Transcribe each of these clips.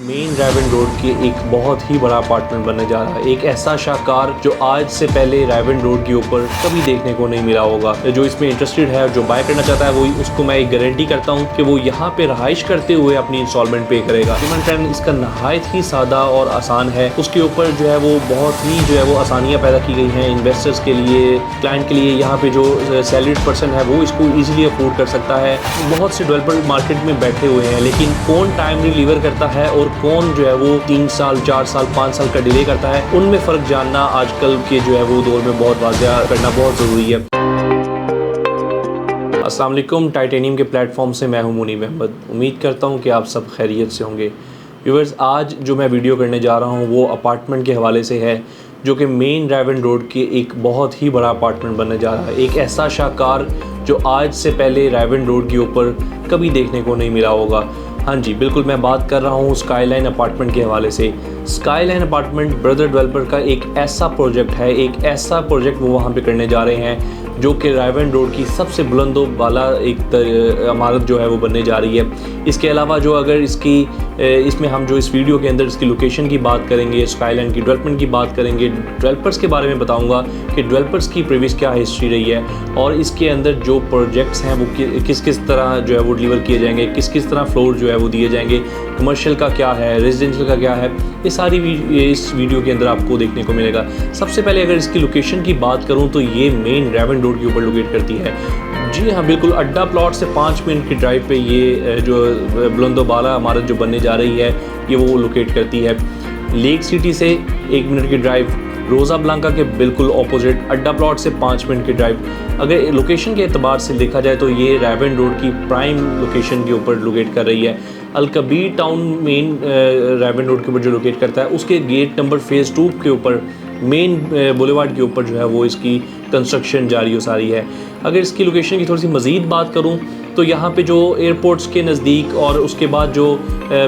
Main Raiwind road के एक बहुत ही बड़ा अपार्टमेंट बनने जा रहा है। एक ऐसा शाहकार जो आज से पहले रायवेंड रोड के ऊपर कभी देखने को नहीं मिला होगा। जो इसमें इंटरेस्टेड है, जो बाय करना चाहता है, वो उसको मैं एक गारंटी करता हूँ कि वो यहाँ पे रहाइश करते हुए अपनी इंस्टॉलमेंट पे करेगा। पेमेंट टर्म इसका नहायत ही सादा और आसान है। उसके ऊपर जो है वो बहुत ही जो है वो आसानियाँ पैदा की गई हैं इन्वेस्टर्स के लिए, क्लाइंट के लिए। यहाँ पे जो सैलरीड पर्सन है वो इसको ईजिली अफोर्ड कर सकता है। बहुत से डेवलपर मार्केट में बैठे हुए हैं, लेकिन कौन टाइम डिलीवर करता है और कौन जो है वो 3 साल 4 साल 5 साल का डिले करता है, उनमें फ़र्क जानना आजकल के जो है वो दौर में बहुत वाज़िया करना बहुत ज़रूरी है। अस्सलाम वालेकुम, टाइटेनियम के प्लेटफॉर्म से मैं हूं मुनीब अहमद। उम्मीद करता हूं कि आप सब खैरियत से होंगे। व्यूअर्स, आज जो मैं वीडियो करने जा रहा हूं वो अपार्टमेंट के हवाले से है, जो कि मेन रायवेंड रोड के एक बहुत ही बड़ा अपार्टमेंट बनने जा रहा है। एक ऐसा शाहकार जो आज से पहले रायवेंड रोड के ऊपर कभी देखने को नहीं मिला होगा। हाँ जी, बिल्कुल, मैं बात कर रहा हूँ स्काईलाइन अपार्टमेंट के हवाले से। स्काईलाइन अपार्टमेंट ब्रदर डेवलपर का एक ऐसा प्रोजेक्ट है, एक ऐसा प्रोजेक्ट वो वहाँ पे करने जा रहे हैं जो कि रायवेंड रोड की सबसे बुलंदो वाला एक इमारत जो है वो बनने जा रही है। इसके अलावा जो अगर इसमें हम जो इस वीडियो के अंदर इसकी लोकेशन की बात करेंगे, स्काईलाइन की डेवलपमेंट की बात करेंगे, डेवलपर्स के बारे में बताऊंगा कि डेवलपर्स की प्रीवियस क्या हिस्ट्री रही है और इसके अंदर जो प्रोजेक्ट्स हैं वो किस किस तरह जो है वो डिलीवर किए जाएंगे, किस किस तरह फ्लोर जो है वो दिए जाएंगे, कमर्शियल का क्या है, रेजिडेंशियल का क्या है, ये सारी इस वीडियो के अंदर आपको देखने को मिलेगा। सबसे पहले अगर इसकी लोकेशन की बात करूँ तो ये मेन रायवेंड रोड के ऊपर लोकेट करती है। जी हाँ, बिल्कुल, अड्डा प्लॉट से 5 मिनट की ड्राइव पे ये जो बुलंदोबाला इमारत जो बनने जा रही है ये वो लोकेट करती है। लेक सिटी से 1 मिनट की ड्राइव, रोज़ा ब्लांका के बिल्कुल ऑपोजिट अड्डा प्लॉट से 5 मिनट की ड्राइव। अगर लोकेशन के एतबार से देखा जाए तो ये रायवेंड रोड की प्राइम लोकेशन के ऊपर लोकेट कर रही है। Al Kabir town main Raiwind road के ऊपर जो लोकेट करता है उसके गेट नंबर फेज़ 2 के ऊपर मेन बुलेवार्ड के ऊपर जो है वो इसकी कंस्ट्रक्शन जारी हो सारी है। अगर इसकी लोकेशन की थोड़ी सी मज़ीद बात करूं तो यहाँ पे जो एयरपोर्ट्स के नज़दीक और उसके बाद जो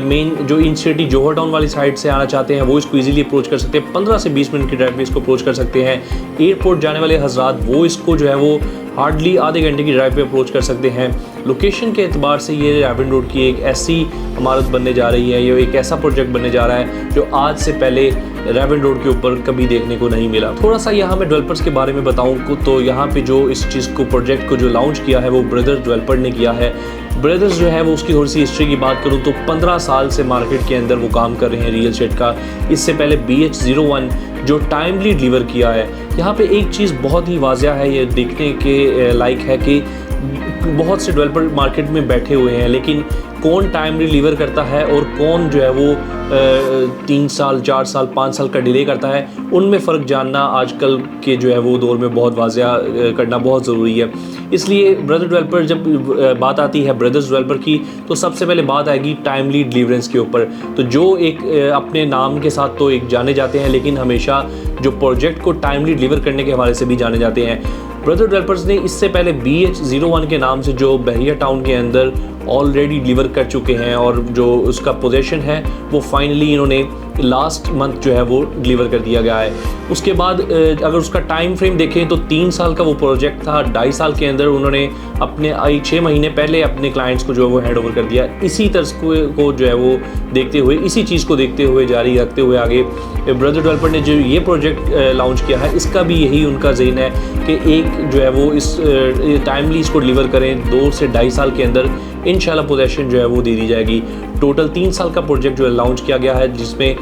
मेन जो इन सिटी जोहर टाउन वाली साइड से आना चाहते हैं वो इसको इजीली अप्रोच कर सकते हैं। 15 से 20 मिनट की ड्राइव में इसको अप्रोच कर सकते हैं। एयरपोर्ट जाने वाले हजरात वो इसको जो है वो हार्डली आधे घंटे की ड्राइव पे अप्रोच कर सकते हैं। लोकेशन के एतबार से ये रायवेंड रोड की एक ऐसी इमारत बनने जा रही है, ये एक ऐसा प्रोजेक्ट बनने जा रहा है जो आज से पहले रायवेंड रोड के ऊपर कभी देखने को नहीं मिला। थोड़ा सा यहाँ मैं डेवलपर्स के बारे में बताऊँ तो यहाँ पे जो इस चीज़ को प्रोजेक्ट को जो लॉन्च किया है वो ब्रदर डेवलपर ने किया है। ब्रदर्स जो है वो उसकी थोड़ी सी हिस्ट्री की बात करूँ तो 15 साल से मार्केट के अंदर वो काम कर रहे हैं रियल एस्टेट का। इससे पहले BH01 जो टाइमली डिलीवर किया है। यहाँ पे एक चीज़ बहुत ही वाज़िया है, ये देखने के लायक है कि बहुत से डेवलपर मार्केट में बैठे हुए हैं, लेकिन कौन टाइम डिलीवर करता है और कौन जो है वो 3 साल 4 साल 5 साल का डिले करता है, उनमें फ़र्क जानना आजकल के जो है वो दौर में बहुत वाज़िया करना बहुत ज़रूरी है। इसलिए ब्रदर डेवलपर, जब बात आती है ब्रदर्स डेवलपर की, तो सबसे पहले बात आएगी टाइमली डिलीवरेंस के ऊपर। तो जो एक अपने नाम के साथ तो एक जाने जाते हैं, लेकिन हमेशा जो प्रोजेक्ट को टाइमली डिलीवर करने के हवाले से भी जाने जाते हैं। ब्रदर डेवलपर्स ने इससे पहले BH01 के नाम से जो बहरिया टाउन के अंदर ऑलरेडी डिलीवर कर चुके हैं और जो उसका पोजीशन है वो फाइनली इन्होंने लास्ट मंथ जो है वो डिलीवर कर दिया गया है। उसके बाद अगर उसका टाइम फ्रेम देखें तो 3 साल का वो प्रोजेक्ट था। 2.5 साल के अंदर उन्होंने अपने 6 महीने पहले अपने क्लाइंट्स को जो है वो हैंड ओवर कर दिया। इसी तर्ज को जो है वो देखते हुए, इसी चीज़ को देखते हुए, जारी रखते हुए आगे ब्रदर डेवलपर ने जो ये प्रोजेक्ट लॉन्च किया है, इसका भी यही उनका ज़हन है कि एक जो है वो इस टाइमली इसको डिलीवर करें। 2 से 2.5 साल के अंदर इंशाल्लाह पोजीशन जो है वो दे दी जाएगी। टोटल 3 साल का प्रोजेक्ट जो है लॉन्च किया गया है, जिसमें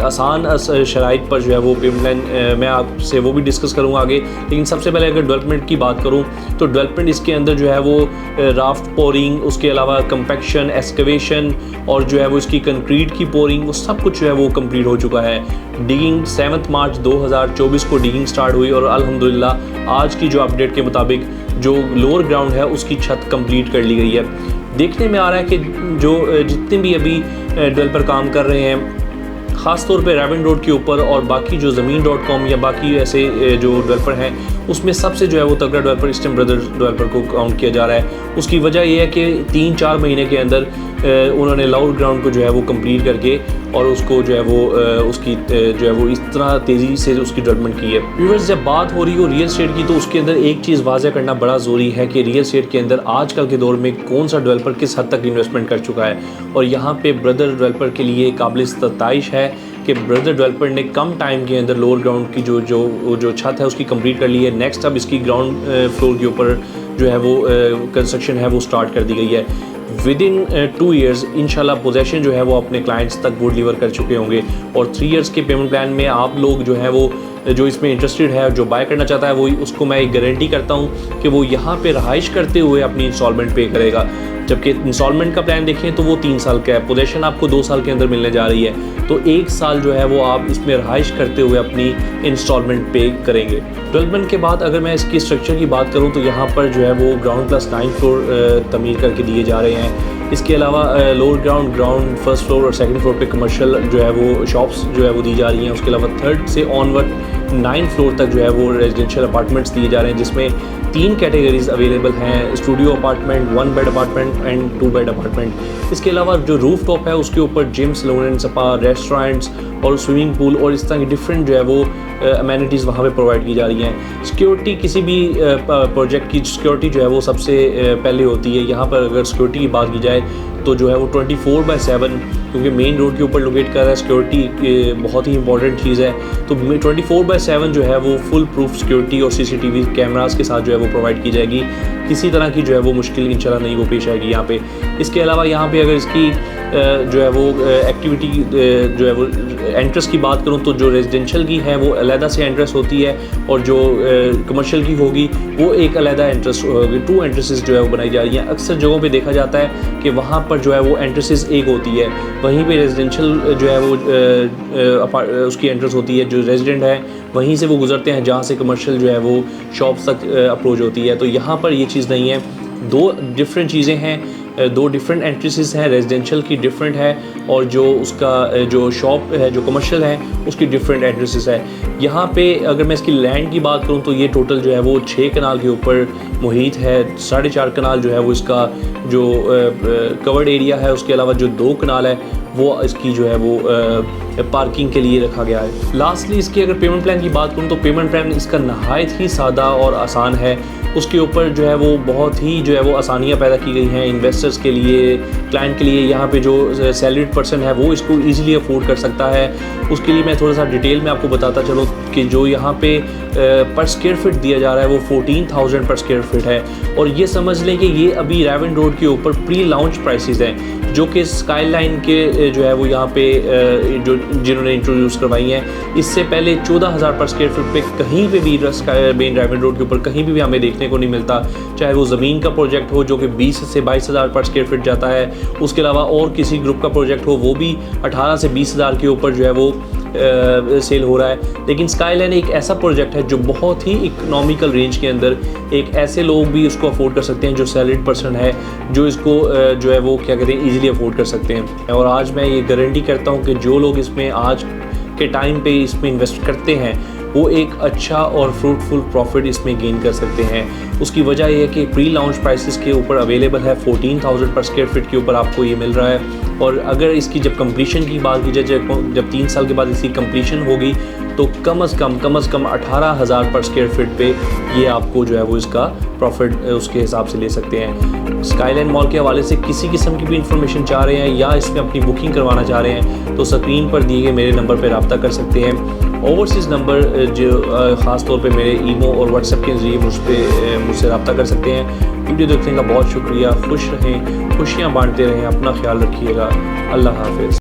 आसान शराइत पर जो है वो पेमेंट लाइन मैं आपसे वो भी डिस्कस करूँगा आगे। लेकिन सबसे पहले अगर डेवलपमेंट की बात करूँ तो डेवलपमेंट इसके अंदर जो है वो राफ्ट पोरिंग, उसके अलावा कंपैक्शन, एक्सकवेशन और जो है वो इसकी कंक्रीट की पोरिंग, वो सब कुछ जो है वो कंप्लीट हो चुका है। डिगिंग 7 मार्च 2024 को डिगिंग स्टार्ट हुई और अल्हम्दुलिल्लाह आज की जो अपडेट के मुताबिक जो लोअर ग्राउंड है उसकी छत कंप्लीट कर ली गई है। देखने में आ रहा है कि जो जितने भी अभी डेवलपर काम कर रहे हैं, ख़ास तौर पे रायवेंड रोड के ऊपर और बाकी जो ज़मीन.com या बाकी ऐसे जो डेवलपर हैं, उसमें सबसे जो है वो तगड़ा डेवलपर ईस्टर्न ब्रदर्स डेवलपर को काउंट किया जा रहा है। उसकी वजह ये है कि 3-4 महीने के अंदर उन्होंने लाउड ग्राउंड को जो है वो कंप्लीट करके और उसको जो है वो उसकी जो है वो इस तरह तेज़ी से उसकी डेवलपमेंट की है। व्यूअर्स, जब बात हो रही हो रियल एस्टेट की तो उसके अंदर एक चीज़ वाज़ेह करना बड़ा ज़रूरी है कि रियल एस्टेट के अंदर आजकल के दौर में कौन सा डेवलपर किस हद तक इन्वेस्टमेंट कर चुका है। और यहाँ पे ब्रदर डेवलपर के लिए काबिल सताइश है कि ब्रदर डेवलपर ने कम टाइम के अंदर लोअर ग्राउंड की जो छत है उसकी कंप्लीट कर ली है। नेक्स्ट अब इसकी ग्राउंड फ्लोर के ऊपर जो है वो कंस्ट्रक्शन है वो स्टार्ट कर दी गई है। विदिन 2 ईयर्स इंशाल्लाह पोजेशन जो है वो अपने क्लाइंट्स तक वो डिलीवर कर चुके होंगे। और 3 ईयर्स के पेमेंट प्लान में आप लोग जो है वो जो इसमें इंटरेस्टेड है, जो बाय करना चाहता है, वो उसको मैं एक गारंटी करता हूँ कि वो यहाँ पे रहाइश करते हुए अपनी इंस्टॉलमेंट पे करेगा। जबकि इंस्टॉलमेंट का प्लान देखें तो वो 3 साल का है, पोजेशन आपको 2 साल के अंदर मिलने जा रही है, तो 1 साल जो है वो आप इसमें रहाइश करते हुए अपनी इंस्टॉलमेंट पे करेंगे। डेवलपमेंट के बाद अगर मैं इसकी स्ट्रक्चर की बात करूँ तो यहाँ पर जो है वो ग्राउंड प्लस 9 फ्लोर तमीर करके दिए जा रहे हैं। इसके अलावा लोअर ग्राउंड फर्स्ट फ्लोर और सेकंड फ्लोर पे कमर्शियल जो है वो शॉप्स जो है वो दी जा रही हैं। उसके अलावा 3rd से ऑनवर्ड 9 फ्लोर तक जो है वो रेजिडेंशियल अपार्टमेंट्स दिए जा रहे हैं, जिसमें 3 कैटेगरीज अवेलेबल हैं, studio apartment, 1 bed apartment and 2 bed apartment. इसके अलावा जो रूफ टॉप है उसके ऊपर gym, salon and spa, restaurants और स्विमिंग पूल और इस तरह की डिफरेंट जो है वो अमेनिटीज़ वहाँ पे प्रोवाइड की जा रही हैं। सिक्योरिटी, किसी भी प्रोजेक्ट की सिक्योरिटी जो है वो सबसे पहले होती है। यहाँ पर अगर सिक्योरिटी की बात की जाए तो जो है वो 24/7, क्योंकि मेन रोड के ऊपर लोकेट कर रहा है, सिक्योरिटी बहुत ही इंपॉर्टेंट चीज़ है। तो 24/7 जो है वो फुल प्रूफ सिक्योरिटी और CCTV कैमरास के साथ जो है वो प्रोवाइड की जाएगी। किसी तरह की जो है वो मुश्किल इंशाल्लाह नहीं वो पेश आएगी यहाँ पे। इसके अलावा यहाँ पे अगर इसकी जो है वो एक्टिविटी जो है वो एंट्रेंस की बात करूँ तो जो रेजिडेंशियल की है वो अलहदा से एंट्रेंस होती है और जो कमर्शियल की होगी वो एक अलहदा एंट्रेंस होगी। 2 एंट्रेंसेस जो है वो बनाई जा रही हैं। अक्सर जगहों पे देखा जाता है कि वहाँ पर जो है वो एंट्रेंसेस एक होती है, वहीं पे रेजिडेंशियल जो है वो उसकी एंट्रेंस होती है। जो रेजिडेंट है वहीं से वो गुजरते हैं जहाँ से कमर्शियल जो है वो शॉप्स तक अप्रोच होती है। तो यहाँ पर ये चीज़ नहीं है, 2 डिफरेंट चीज़ें हैं, 2 डिफरेंट एंट्रेंसेस हैं। रेजिडेंशियल की डिफरेंट है और जो उसका जो शॉप है जो कमर्शियल है उसकी डिफरेंट एंट्रेंसेस है। यहाँ पे अगर मैं इसकी लैंड की बात करूँ तो ये टोटल जो है वो 6 कनाल के ऊपर मुहित है। 4.5 कनाल जो है वो इसका जो कवर्ड एरिया है, उसके अलावा जो 2 कनाल है वो इसकी जो है वो पार्किंग के लिए रखा गया है। लास्टली इसकी अगर पेमेंट प्लान की बात करूँ तो पेमेंट प्लान इसका नहायत ही सादा और आसान है। उसके ऊपर जो है वो बहुत ही जो है वो आसानियाँ पैदा की गई हैं इन्वेस्टर्स के लिए, क्लाइंट के लिए। यहाँ पे जो सैलरीड पर्सन है वो इसको ईज़िली अफोर्ड कर सकता है। उसके लिए मैं थोड़ा सा डिटेल में आपको बताता चलूँ कि जो यहाँ पे पर स्क्वायर फीट दिया जा रहा है वो 14,000 पर स्क्वायर फीट है। और ये समझ लें कि ये अभी रेवन रोड के ऊपर प्री लॉन्च प्राइसेस हैं, जो कि स्काईलाइन के जो है वो यहाँ पे जो जिन्होंने इंट्रोड्यूस करवाई हैं। इससे पहले 14,000 पर स्क्वायर फीट पे कहीं पे भी मेन रेवन रोड के ऊपर कहीं भी हमें देखने को नहीं मिलता, चाहे वो ज़मीन का प्रोजेक्ट हो जो कि 20 से 22,000 पर स्क्वायर फीट जाता है। उसके अलावा और किसी ग्रुप का प्रोजेक्ट हो वो भी 18 से 20,000 के ऊपर जो है वो सेल हो रहा है। लेकिन स्काईलाइन एक ऐसा प्रोजेक्ट है जो बहुत ही इकोनॉमिकल रेंज के अंदर एक ऐसे लोग भी इसको अफोर्ड कर सकते हैं जो सैलरीड पर्सन है, जो इसको जो है वो क्या कहते हैं ईजिली अफोर्ड कर सकते हैं। और आज मैं ये गारंटी करता हूँ कि जो लोग इसमें आज के टाइम पे इसमें इन्वेस्ट करते हैं वो एक अच्छा और फ्रूटफुल प्रॉफिट इसमें गेन कर सकते हैं। उसकी वजह यह है कि प्री लॉन्च प्राइसेस के ऊपर अवेलेबल है, 14,000 पर स्क्वायर फीट के ऊपर आपको ये मिल रहा है। और अगर इसकी जब कंप्लीशन की बात की जाए, जब 3 साल के बाद इसकी कंप्लीशन होगी तो कम अज़ कम 18,000 पर स्क्वायर फीट पे ये आपको जो है वो इसका प्रॉफिट उसके हिसाब से ले सकते हैं। स्काईलाइन मॉल के हवाले से किसी किस्म की भी इंफॉर्मेशन चाह रहे हैं या इसमें अपनी बुकिंग करवाना चाह रहे हैं तो स्क्रीन पर दिए गए मेरे नंबर पर रब्ता कर सकते हैं। ओवरसीज़ नंबर जो ख़ास तौर पे मेरे ईमो और व्हाट्सएप के ज़रिए मुझसे रब्ता कर सकते हैं। वीडियो देखने का बहुत शुक्रिया। खुश रहें, खुशियाँ बांटते रहें, अपना ख्याल रखिएगा। अल्लाह हाफ़िज़।